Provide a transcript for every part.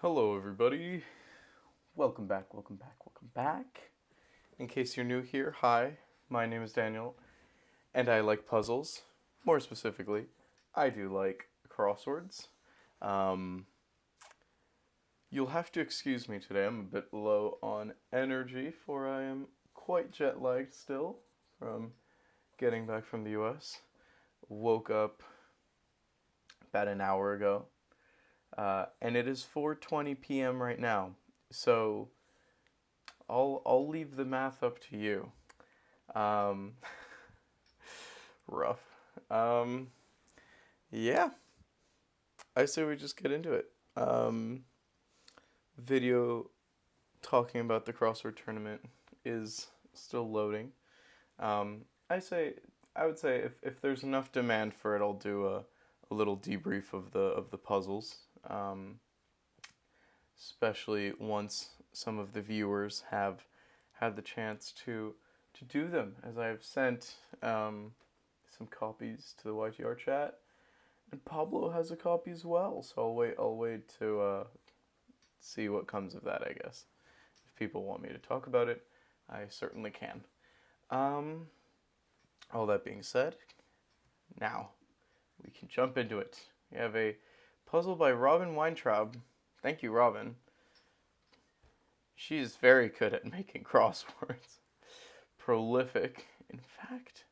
Hello, everybody. Welcome back, welcome back, welcome back. In case you're new here, hi, my name is Daniel, and I like puzzles. More specifically, I do like crosswords. Um, you'll have to excuse me today, I'm a bit low on energy, for I am quite jet lagged still from getting back from the US. Woke up about an hour ago, and it is 4:20 p.m. right now. So I'll leave the math up to you. Um, rough. Um, yeah, I say we just get into it. Video talking about the crossword tournament is still loading. Um, I say I would say if there's enough demand for it, I'll do a little debrief of the puzzles. Especially once some of the viewers have had the chance to do them, as I've sent some copies to the YTR chat, and Pablo has a copy as well. So I'll wait to see what comes of that. I guess if people want me to talk about it, I certainly can. Um, all that being said, now we can jump into it. We have a puzzle by Robin Weintraub. Thank you, Robin. She's very good at making crosswords. Prolific. In fact,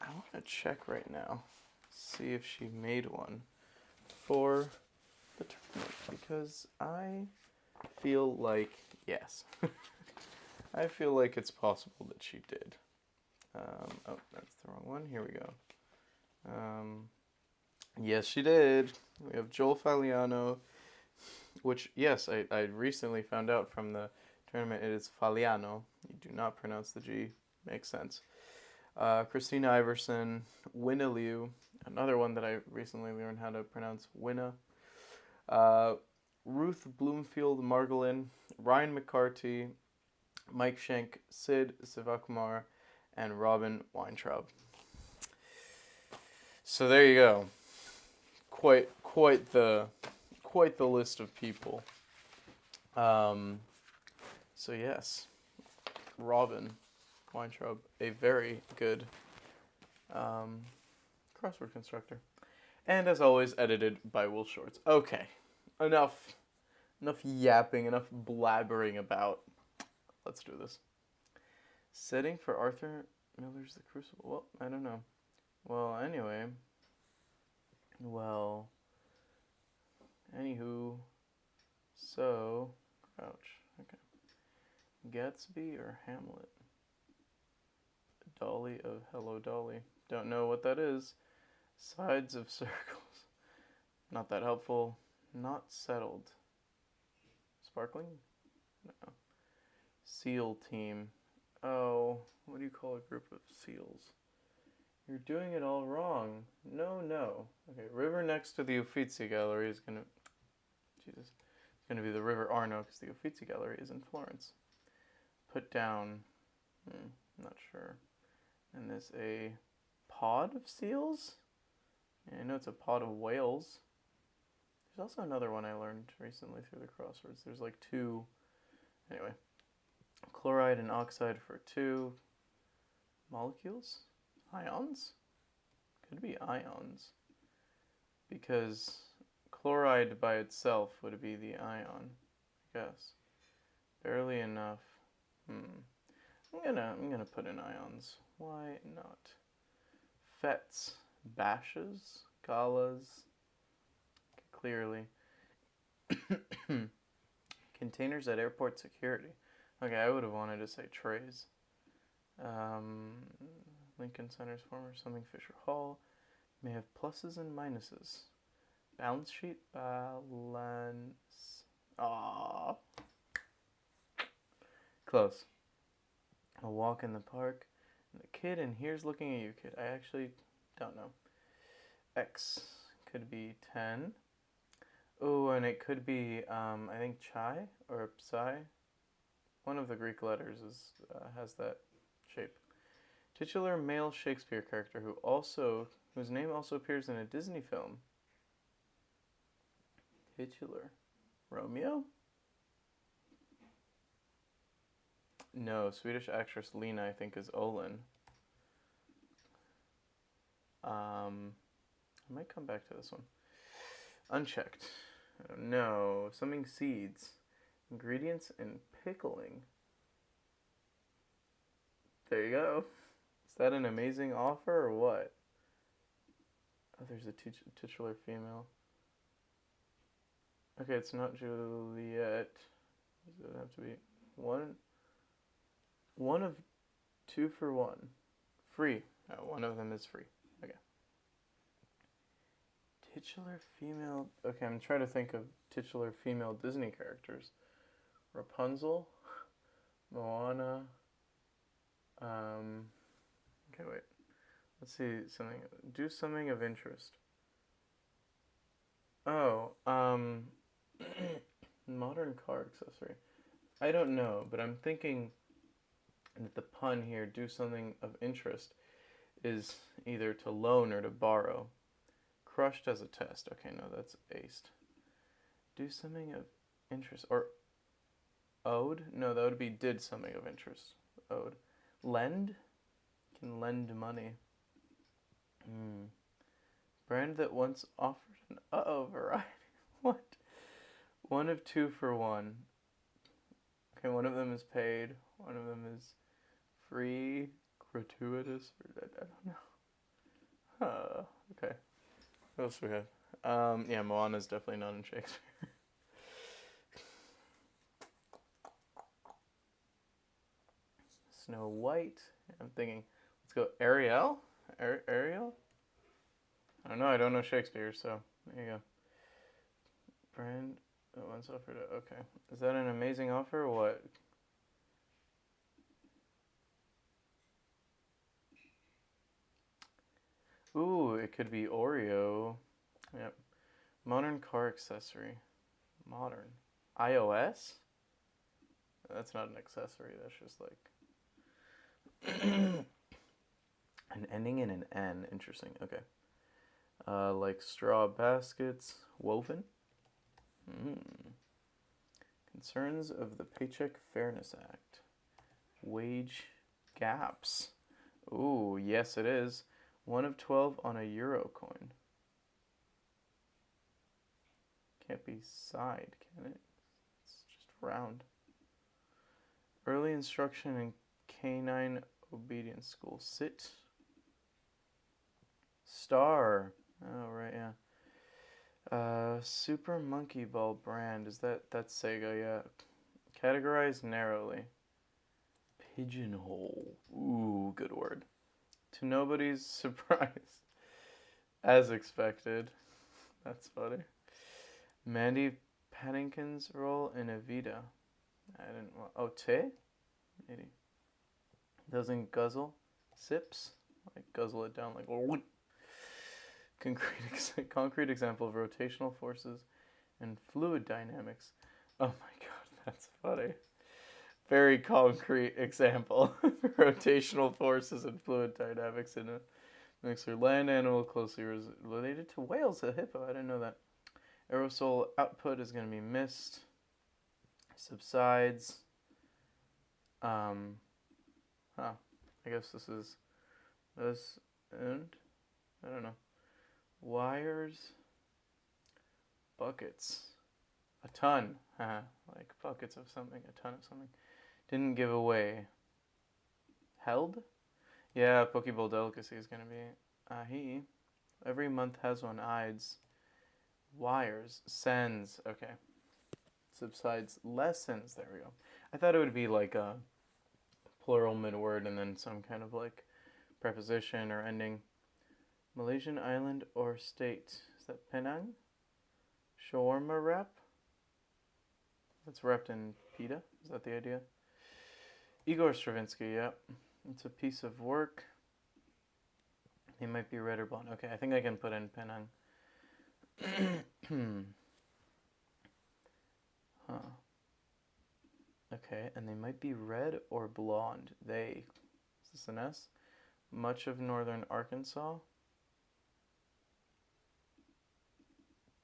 I want to check right now, see if she made one for the tournament, because I feel like, yes, I feel like it's possible that she did. Oh, that's the wrong one. Here we go. Yes, she did. We have Joel Faliano, which, yes, I recently found out from the tournament it is Faliano. You do not pronounce the G. Makes sense. Christina Iverson, Winna Liu, another one that I recently learned how to pronounce, Winna. Ruth Bloomfield Margolin, Ryan McCarty, Mike Schenk, Sid Sivakumar, and Robin Weintraub. So there you go. Quite the list of people. So yes, Robin Weintraub, a very good crossword constructor, and as always, edited by Will Shorts. Okay, enough yapping, enough blabbering about. Let's do this. Setting for Arthur Miller's The Crucible. Well, I don't know. Well, anyway. Well, anywho, so, ouch, okay. Gatsby or Hamlet? Dolly of Hello Dolly. Don't know what that is. Sides of circles. Not that helpful. Not settled. Sparkling? No. Seal team. Oh, what do you call a group of seals? You're doing it all wrong. No. Okay, river next to the Uffizi Gallery is gonna... Jesus. It's gonna be the River Arno, because the Uffizi Gallery is in Florence. Put down... not sure. And there's a pod of seals? Yeah, I know it's a pod of whales. There's also another one I learned recently through the crosswords. There's like two... Anyway. Chloride and oxide for 2 molecules? Ions? Could be ions. Because chloride by itself would be the ion, I guess. Barely enough. I'm gonna put in ions. Why not? Fets, bashes, galas. Clearly. Containers at airport security. Okay, I would have wanted to say trays. Lincoln Center's former something Fisher Hall may have pluses and minuses. Balance sheet, balance. Aww. Close. A walk in the park. And the kid in here's looking at you, kid. I actually don't know. X could be 10. Oh, and it could be, I think chai or psi. One of the Greek letters has that shape. Titular male Shakespeare character whose name also appears in a Disney film. Titular. Romeo? No, Swedish actress Lena, I think, is Olin. I might come back to this one. Unchecked. No, something seeds. Ingredients in pickling. There you go. Is that an amazing offer or what? Oh, there's a titular female. Okay, it's not Juliet. Does it have to be one? One of 2 for 1. Free. Oh, one of them is free. Okay. Titular female. Okay, I'm trying to think of titular female Disney characters. Rapunzel, Moana. Okay, wait. Let's see something. Do something of interest. Oh, modern car accessory. I don't know, but I'm thinking that the pun here, do something of interest, is either to loan or to borrow. Crushed as a test. Okay, no, that's aced. Do something of interest. Or owed? No, that would be did something of interest. Owed. Lend? Can lend money. Brand that once offered an variety. What? One of 2 for 1. Okay, one of them is paid. One of them is free, gratuitous. I don't know. Okay. What else do we have? Yeah, Moana is definitely not in Shakespeare. Snow White. I'm thinking, let's go Ariel. Ariel? I don't know. I don't know Shakespeare, so there you go. Brand that once offered it. Okay. Is that an amazing offer or what? Ooh, it could be Oreo. Yep. Modern car accessory. Modern. iOS? That's not an accessory. That's just like an ending in an N. Interesting. Okay. Like straw baskets. Woven. Concerns of the Paycheck Fairness Act. Wage gaps. Ooh, yes it is. 1 of 12 on a euro coin. Can't be side, can it? It's just round. Early instruction in canine obedience school. Sit. Star. Oh, right, yeah. Super Monkey Ball brand. Is that's Sega, yeah. Categorized narrowly. Pigeonhole. Ooh, good word. To nobody's surprise. As expected. That's funny. Mandy Patinkin's role in Evita. I didn't want. Oh, Te? Maybe. Doesn't guzzle. Sips. Like guzzle it down like. Concrete example of rotational forces and fluid dynamics. Oh my god, that's funny. Very concrete example. Rotational forces and fluid dynamics in a mixer. Land animal closely related to whales, a hippo. I didn't know that. Aerosol output is going to be mist. Subsides. I guess this is this and I don't know. Wires. Buckets. A ton. Like buckets of something. A ton of something. Didn't give away. Held? Yeah, Pokeball delicacy is going to be he. Every month has one. Ides. Wires. Sends. Okay. Subsides. Lessons. There we go. I thought it would be like a plural mid-word and then some kind of like preposition or ending. Malaysian island or state. Is that Penang? Shawarma wrap? That's wrapped in pita. Is that the idea? Igor Stravinsky, yeah. It's a piece of work. He might be red or blonde. Okay, I think I can put in Penang. Okay, and they might be red or blonde. They. Is this an S? Much of northern Arkansas.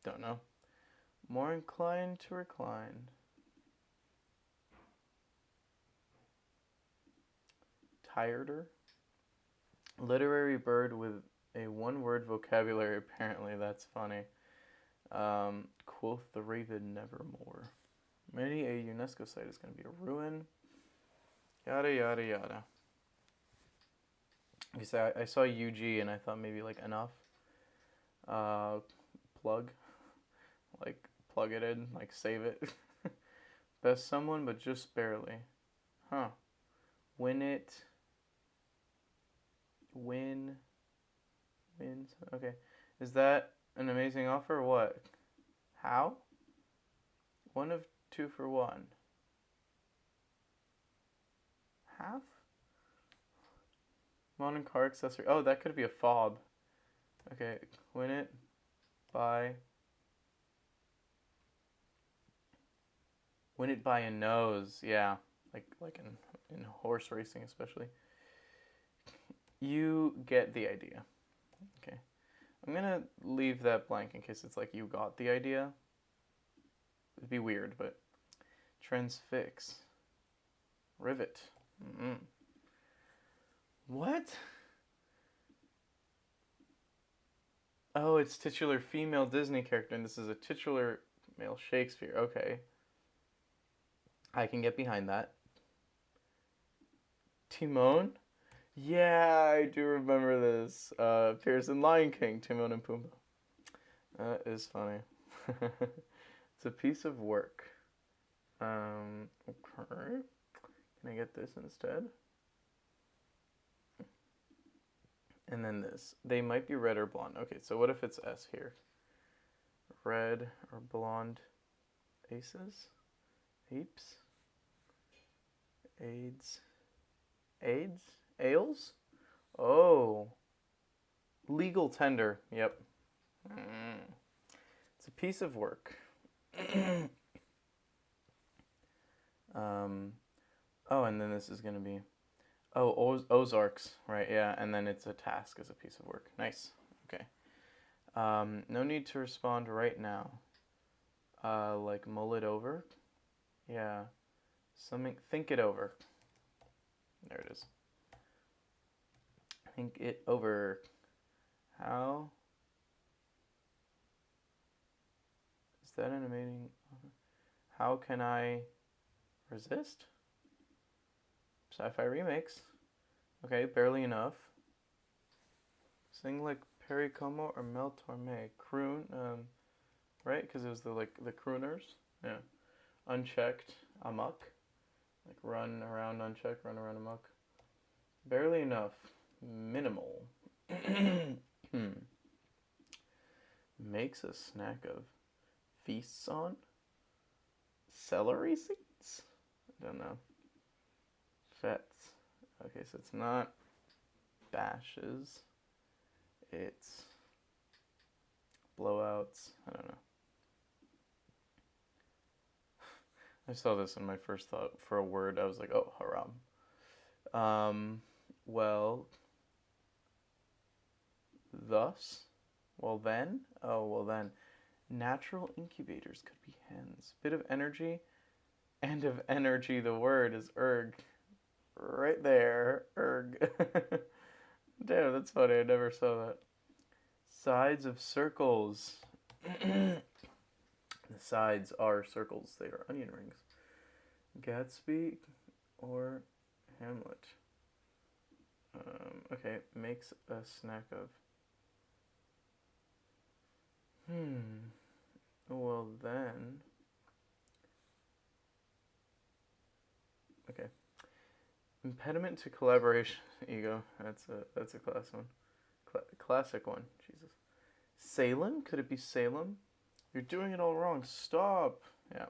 Don't know. More inclined to recline. Tireder. Literary bird with a one-word vocabulary, apparently. That's funny. Quoth the raven nevermore. Many a UNESCO site is going to be a ruin. Yada, yada, yada. I saw UG and I thought maybe like enough. Plug. Like, plug it in, like, save it. Best someone, but just barely. Huh. Win it. Win. Wins. Okay. Is that an amazing offer or what? How? One of two for one. Half? Modern car accessory. Oh, that could be a fob. Okay. Win it. By. Win it by a nose. Yeah. Like in horse racing especially. You get the idea. Okay. I'm gonna leave that blank in case it's like you got the idea. It'd be weird, but transfix. Rivet. Mm-mm. What? Oh, it's titular female Disney character, and this is a titular male Shakespeare. Okay. I can get behind that. Timon? Yeah, I do remember this. Appears in Lion King, Timon and Pumbaa. That is funny. It's a piece of work. Okay. Can I get this instead? And then this. They might be red or blonde. Okay, so what if it's S here? Red or blonde aces? Apes? AIDS? AIDS? Ales? Oh. Legal tender. Yep. It's a piece of work. Oh, and then this is going to be... Oh, Ozarks. Right, yeah. And then it's a task as a piece of work. Nice. Okay. No need to respond right now. Like mull it over. Yeah. Think it over. There it is. Think it over. How? Is that an amazing... How can I resist? Sci-fi remakes. Okay, barely enough. Sing like Perry Como or Mel Torme. Croon, right? Because it was the crooners. Yeah. Unchecked, amok. Like run around unchecked, run around amok. Barely enough. Minimal. Makes a snack of. Feasts on. Celery seeds? I don't know. Fets. Okay, so it's not bashes. It's blowouts. I don't know. I saw this in my first thought for a word. I was like, oh, haram. Well, thus. Well, then. Oh, well, then. Natural incubators could be hens. Bit of energy. And of energy, the word is erg. Right there. Erg. Damn, that's funny. I never saw that. Sides of circles. The sides are circles. They are onion rings. Gatsby or Hamlet. Okay, makes a snack of. Well then. Okay. Impediment to collaboration. Ego. That's a class one. Classic one. Jesus. Salem? Could it be Salem? You're doing it all wrong. Stop. Yeah.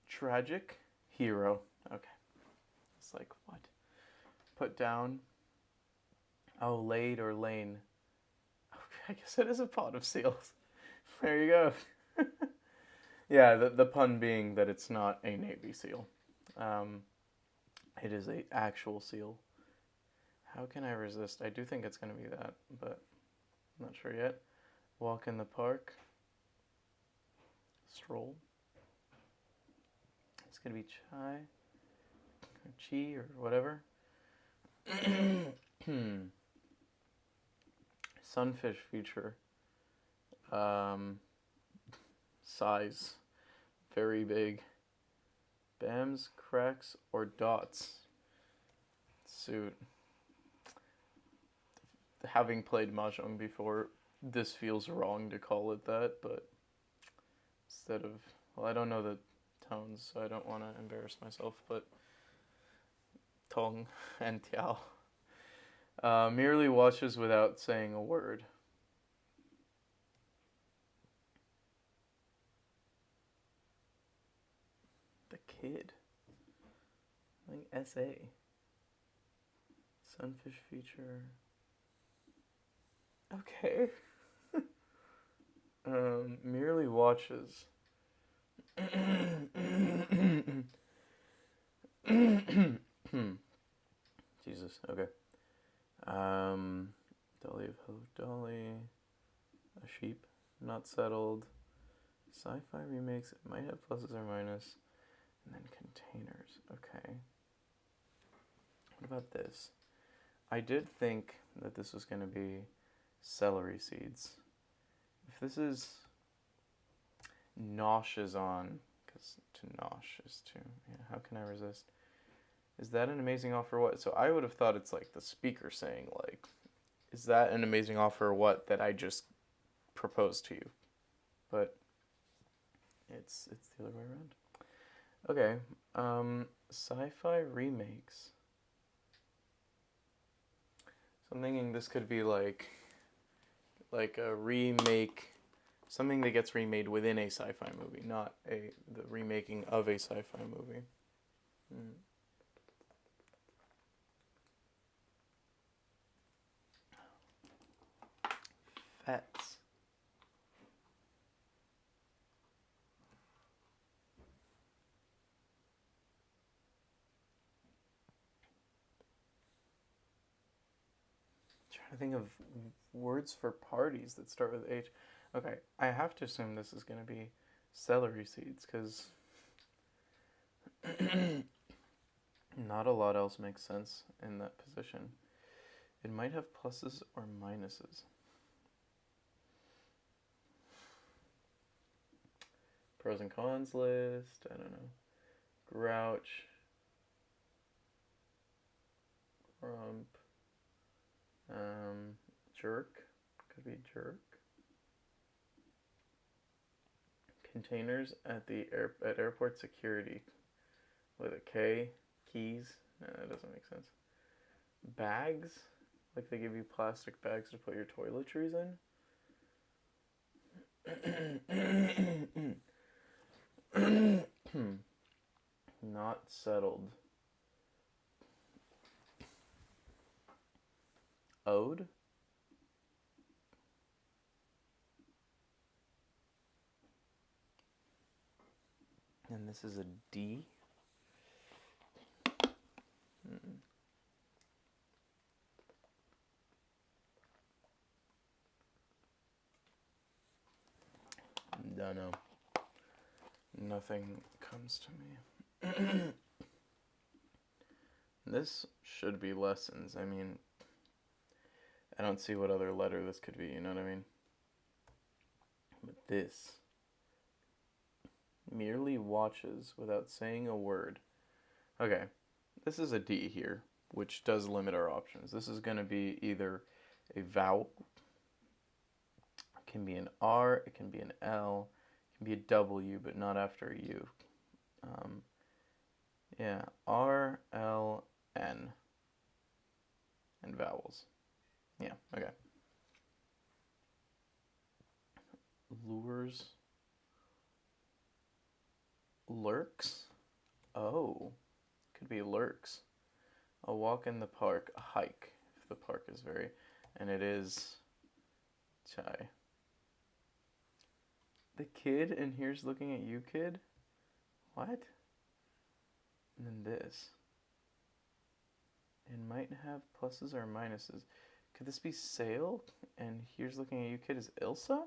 Tragic hero. Okay. It's like, what? Put down. Oh, laid or lane. Okay, I guess it is a pot of seals. There you go. Yeah, the pun being that it's not a Navy SEAL. It is a actual seal. How can I resist? I do think it's going to be that, but Not sure yet. Walk in the park. Stroll. It's gonna be chai or chi or whatever. Sunfish feature. Size. Very big. Bams, cracks, or dots. Suit. Having played mahjong before, this feels wrong to call it that, but instead of, well, I don't know the tones, so I don't want to embarrass myself, but Tong and Tiao. Merely watches without saying a word. The kid. I think SA. Sunfish feature. Okay. Merely watches. Jesus, okay. Dolly of Ho Dolly. A sheep. Not settled. Sci-fi remakes. It might have pluses or minus. And then containers. Okay. What about this? I did think that this was going to be celery seeds. If this is nosh is on, because to nosh is to, yeah, how can I resist? Is that an amazing offer? What? So I would have thought it's like the speaker saying, like, is that an amazing offer? What that I just proposed to you? But it's the other way around. Okay, sci-fi remakes. So I'm thinking this could be like a remake, something that gets remade within a sci-fi movie, not the remaking of a sci-fi movie. Fats. Trying to think of words for parties that start with H. Okay, I have to assume this is going to be celery seeds because not a lot else makes sense in that position. It might have pluses or minuses. Pros and cons list. I don't know. Grouch. Grump. Jerk. Could be jerk. Containers at airport security with a K. Keys. No, that doesn't make sense. Bags. Like they give you plastic bags to put your toiletries in. Not settled. Ode. And this is a D. Don't know. Nothing comes to me. This should be lessons. I mean, I don't see what other letter this could be, you know what I mean? But this merely watches without saying a word. Okay, this is a D here, which does limit our options. This is going to be either a vowel, it can be an R, it can be an L, it can be a W, but not after a U. Yeah, R, L, N, and vowels. Yeah, okay. Lures. Lurks? Oh, could be lurks. A walk in the park, a hike, if the park is very, and it is chai. The kid and here's looking at you, kid? What? And then this. It might have pluses or minuses. Could this be Sail? And Here's Looking at You Kid is Ilsa?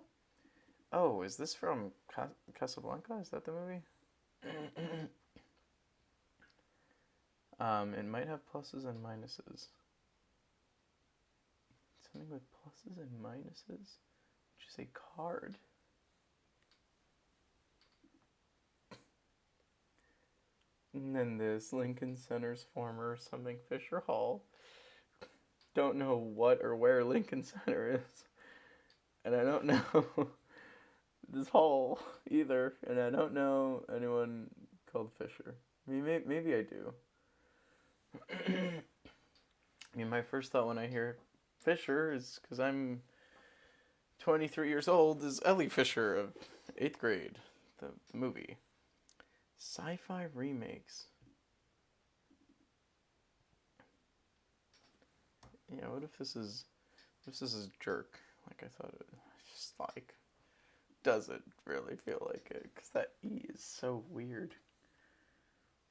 Oh, is this from Casablanca? Is that the movie? It might have pluses and minuses. Something with pluses and minuses? Just a card. And then this Lincoln Center's former something Fisher Hall. Don't know what or where Lincoln Center is. And I don't know this hall either. And I don't know anyone called Fisher. I mean, maybe I do. I mean, my first thought when I hear Fisher is because I'm 23 years old is Ellie Fisher of 8th grade, the movie. Sci-fi remakes. Yeah, what if this is Jerk? Like I thought it was. Just like, does it really feel like it? Because that E is so weird.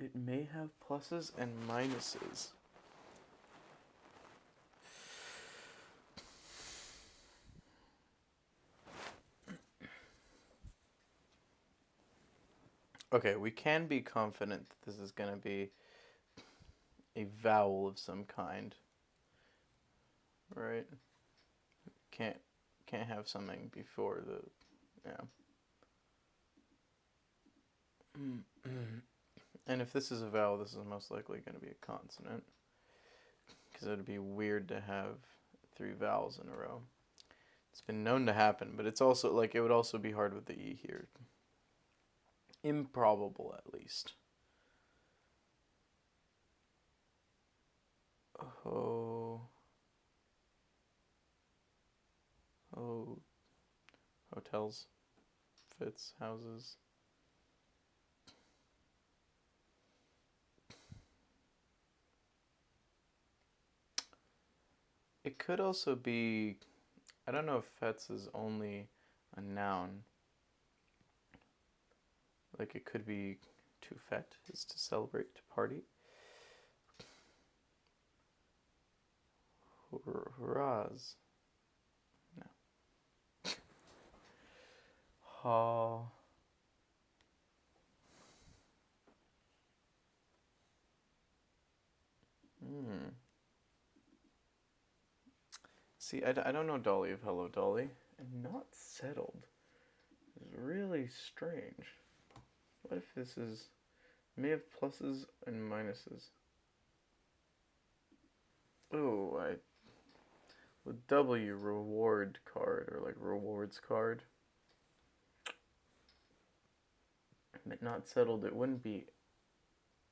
It may have pluses and minuses. Okay, we can be confident that this is going to be a vowel of some kind. Right? Can't have something before the... Yeah. And if this is a vowel, this is most likely going to be a consonant. Because it would be weird to have 3 vowels in a row. It's been known to happen, but it's also, like, it would also be hard with the E here. Improbable, at least. Oh. Hotels. Fits. Houses. It could also be, I don't know if fets is only a noun. Like it could be to fete is to celebrate, to party. Hurrahs. No. Ha. See, I don't know Dolly of Hello Dolly. And not settled. It's really strange. What if this is... may have pluses and minuses. Oh, with W, reward card, or like rewards card. But not settled, it wouldn't be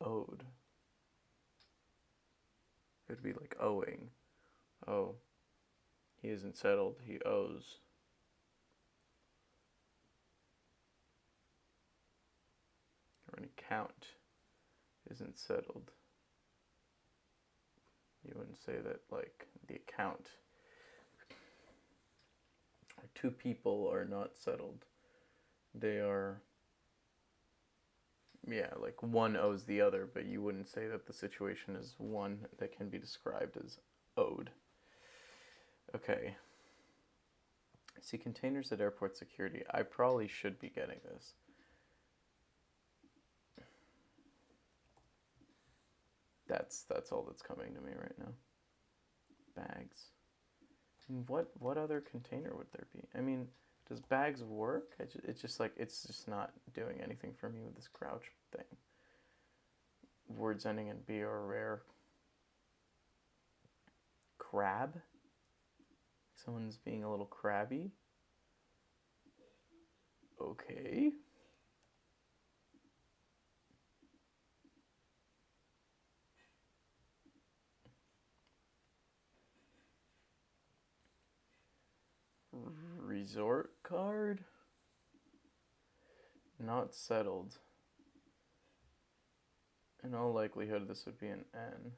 owed. It would be like owing. Oh, he isn't settled, he owes. Or an account isn't settled. You wouldn't say that, like, the account. Or 2 people are not settled. They are, yeah, like one owes the other, but you wouldn't say that the situation is one that can be described as owed. Okay. See, containers at airport security. I probably should be getting this. That's all that's coming to me right now. Bags. And what other container would there be? I mean, does bags work? It's just like, it's just not doing anything for me with this crouch thing. Words ending in B are rare. Crab? Someone's being a little crabby. Okay. Resort card? Not settled. In all likelihood, this would be an N.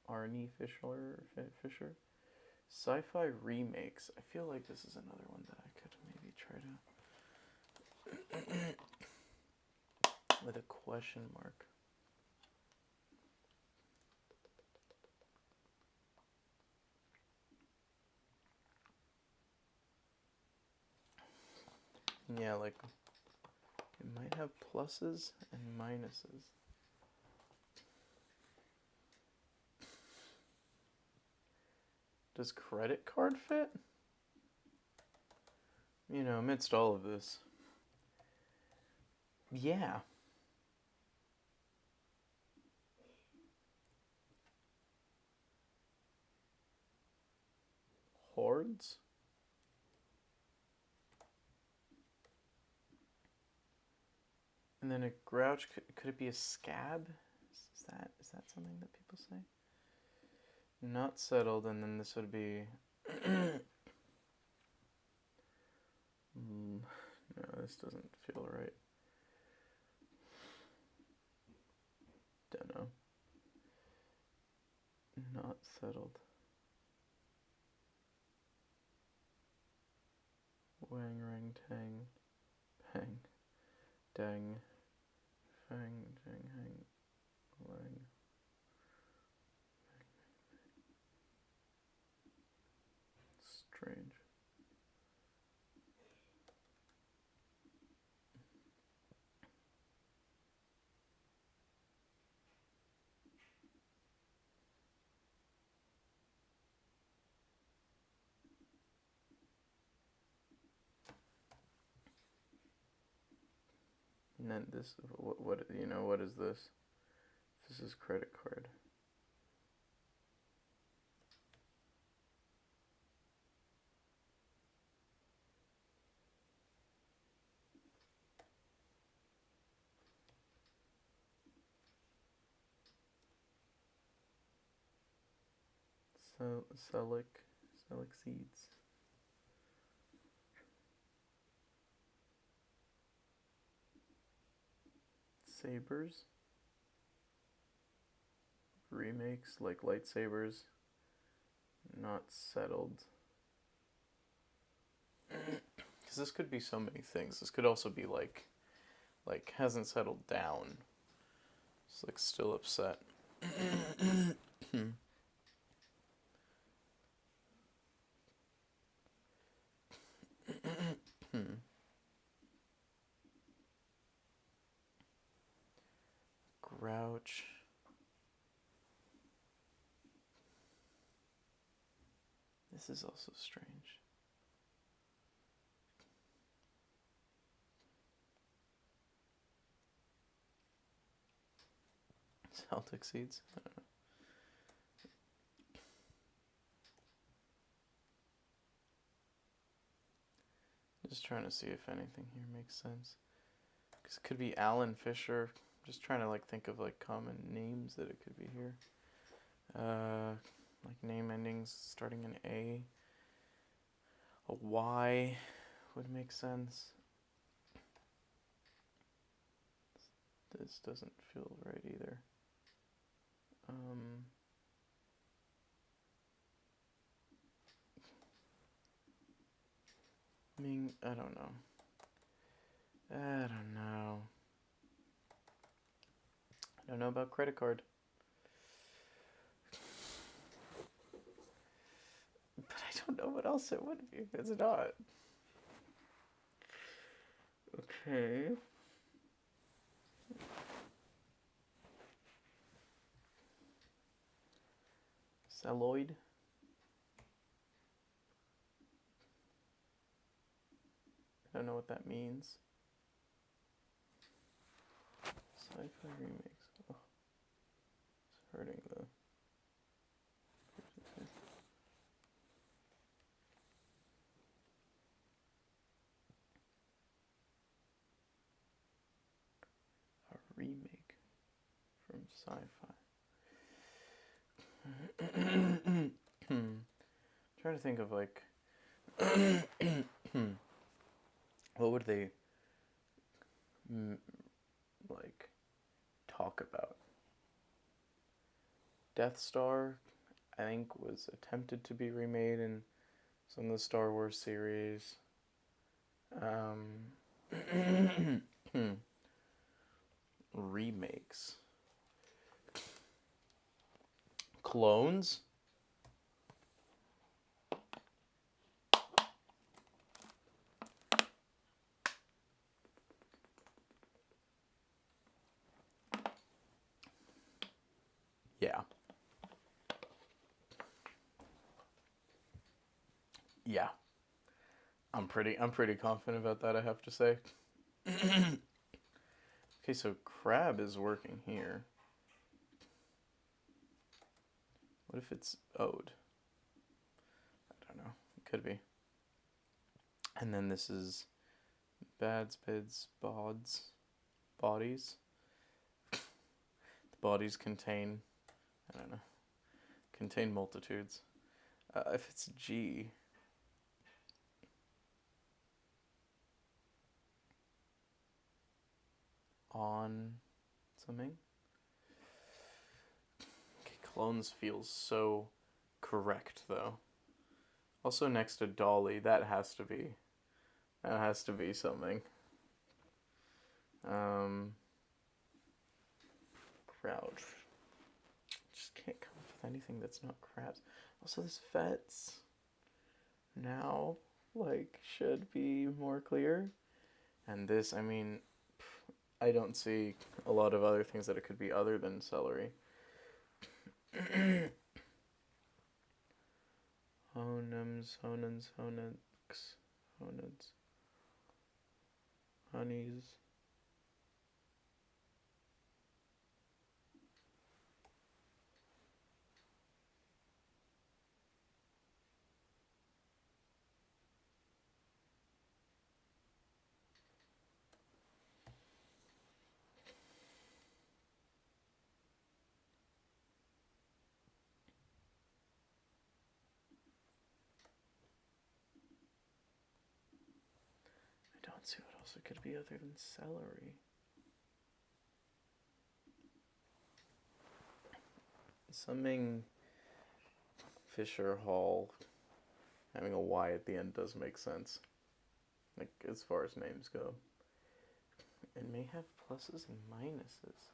Arnie Fisher? Sci-fi remakes. I feel like this is another one that I could maybe try to... with a question mark. Yeah, like, it might have pluses and minuses. Does credit card fit? You know, amidst all of this. Yeah. Hordes? And then a grouch, could it be a scab? Is that something that people say? Not settled, and then this would be... No, this doesn't feel right. Don't know. Not settled. Wang, rang, tang, pang, dang, fang, jang, hang, lang. Strange. And then this, what you know, what is this? This is credit card. Selic seeds. Sabers. Remakes, like lightsabers. Not settled. Because this could be so many things. This could also be like hasn't settled down. It's like still upset. Grouch. This is also strange. Celtic seeds? I don't know. Just trying to see if anything here makes sense. Because it could be Alan Fisher. Just trying to like think of like common names that it could be here. Like name endings starting in A. A Y would make sense. This doesn't feel right either. Ming, I don't know. I don't know about credit card. But I don't know what else it would be if it's not. Okay. Celloid. I don't know what that means. Sci-fi remakes. Oh, it's hurting though. A remake from sci-fi. Trying to think of like what would they like talk about? Death Star, I think, was attempted to be remade in some of the Star Wars series. Remakes. Clones? Yeah, I'm pretty confident about that, I have to say. Okay, so crab is working here. What if it's ode? I don't know. It could be. And then this is bads, bids, bods, bodies. The bodies contain, I don't know, contain multitudes. If it's G, on something. Okay, clones feels so correct though. Also next to Dolly, that has to be something. Um, crowd. Just can't come up with anything that's not crabs. Also, this vets now should be more clear. And this, I mean, I don't see a lot of other things that it could be other than celery. Honums, honans, honix, honids, honeys. I don't see what else it could be other than celery. Something Fisher Hall having a Y at the end does make sense. Like as far as names go. It may have pluses and minuses.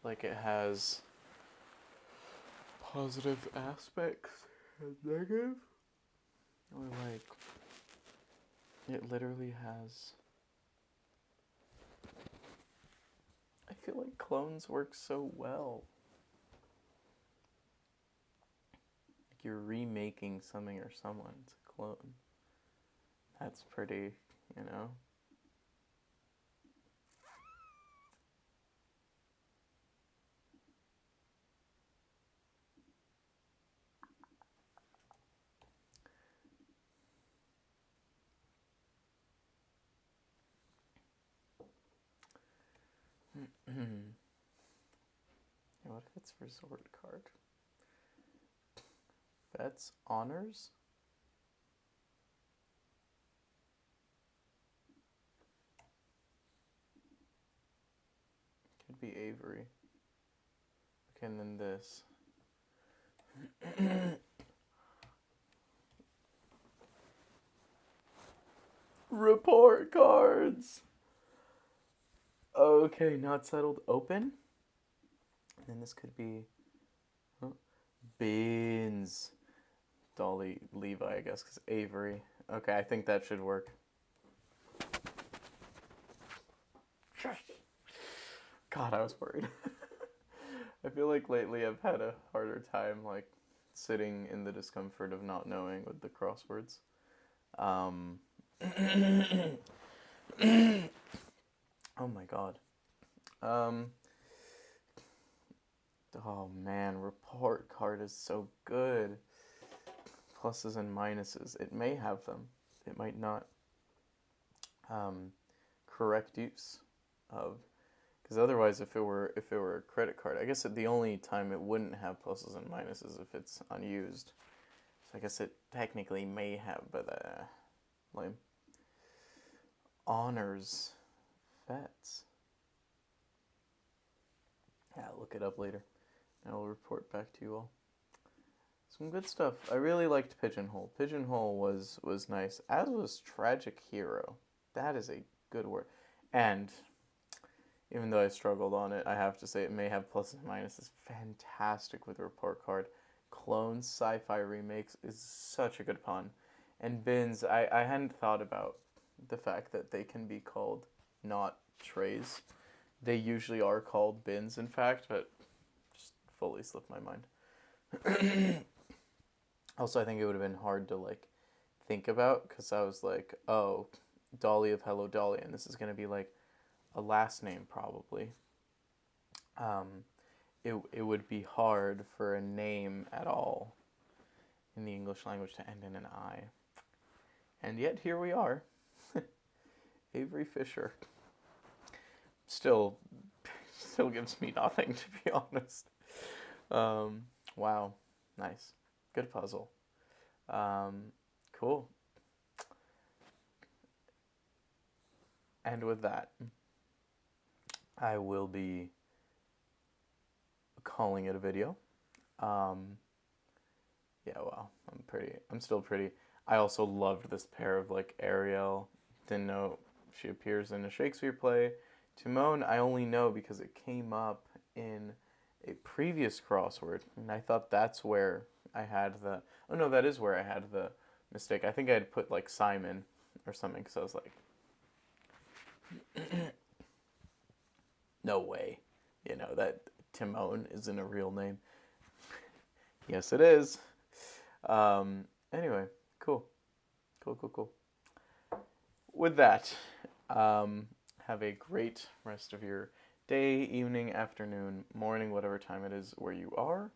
Like it has positive aspects and negative? Or like it literally has. I feel like clones work so well. Like you're remaking something or someone. It's a clone. That's pretty, you know? What if it's resort card? Vets honors? Could be Avery. Okay, and then this. Report cards! Okay, not settled. Open? And then this could be. Huh? Beans. Dolly Levi, I guess, because Avery. Okay, I think that should work. God, I was worried. I feel like lately I've had a harder time, sitting in the discomfort of not knowing with the crosswords. Um, oh my god. Um, oh man, report card is so good. Pluses and minuses. It may have them. It might not. Correct use of, because otherwise, if it were a credit card, I guess the only time it wouldn't have pluses and minuses if it's unused. So I guess it technically may have, but lame. Honors vets. Yeah, look it up later. I'll report back to you all. Some good stuff. I really liked Pigeonhole. Pigeonhole was nice, as was Tragic Hero. That is a good word. And even though I struggled on it, I have to say it may have pluses and minuses. Fantastic with report card. Clones, sci-fi remakes is such a good pun. And bins, I hadn't thought about the fact that they can be called not trays. They usually are called bins, in fact, but fully slipped my mind. Also, I think it would have been hard to like think about because I was like, oh, Dolly of Hello Dolly, and this is gonna be like a last name probably. Um, it would be hard for a name at all in the English language to end in an I, and yet here we are, Avery Fisher. Still, still gives me nothing to be honest. Wow, nice, good puzzle. Cool. And with that, I will be calling it a video. Um, yeah, well, I'm still pretty. I also loved this pair of like Ariel. Didn't know she appears in a Shakespeare play. Timon, I only know because it came up in a previous crossword, and I thought that's where I had the. Oh no, that is where I had the mistake. I think I had put like Simon or something because I was like, no way, that Timon isn't a real name. Yes, it is. Anyway, cool. Cool, cool, cool. With that, have a great rest of your day, evening, afternoon, morning, whatever time it is where you are.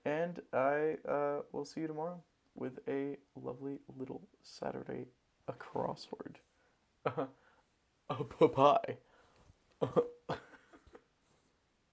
And I will see you tomorrow with a lovely little Saturday a crossword. Bye-bye.